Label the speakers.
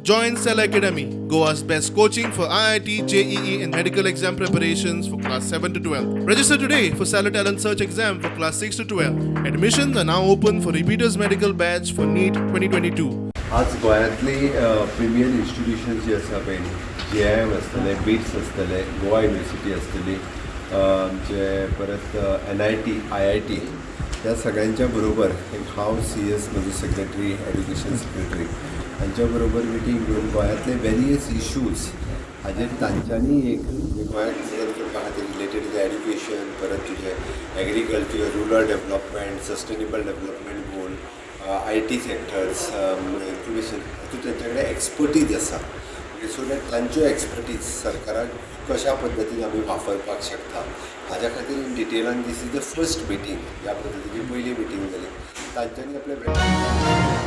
Speaker 1: Join Cell Academy, Goa's best coaching for IIT, JEE and medical exam preparations for class 7 to 12. Register today for Cell Talent Search exam for class 6 to 12. Admissions are now open for repeaters medical batch for NEET 2022.
Speaker 2: आज गोंयांतली premier institutions जी आसा पळय JIM आसतले, bits आसतले, Goa university आसतली, जे परत NIT, IIT ह्या सगळ्यांच्या बरोबर एक हांव CS म्हजो सेक्रेटरी एड्युकेशन सेक्रेटरी हांच्या बरोबर मिटींग घेवन गोंयांतले वेरियस इश्यूज हाजेर तांच्यांनी एक गोंयांत मदत करपा खातीर रिलेटेड टू एड्युकेशन, परत तुजें agriculture, rural development, sustainable development goal, IT sectors, information हातूंत तेंचे कडेन एक्सपर्टीज आसा. सो दॅट तांच्यो एक्सपर्टीज सरकाराक कशा पद्दतीन आमी वापरपाक शकता हाज्या खातीर इन डिटेलान this is the first meeting. ह्या पद्दतीची पयली मिटींग जाली. तांच्यांनी आपले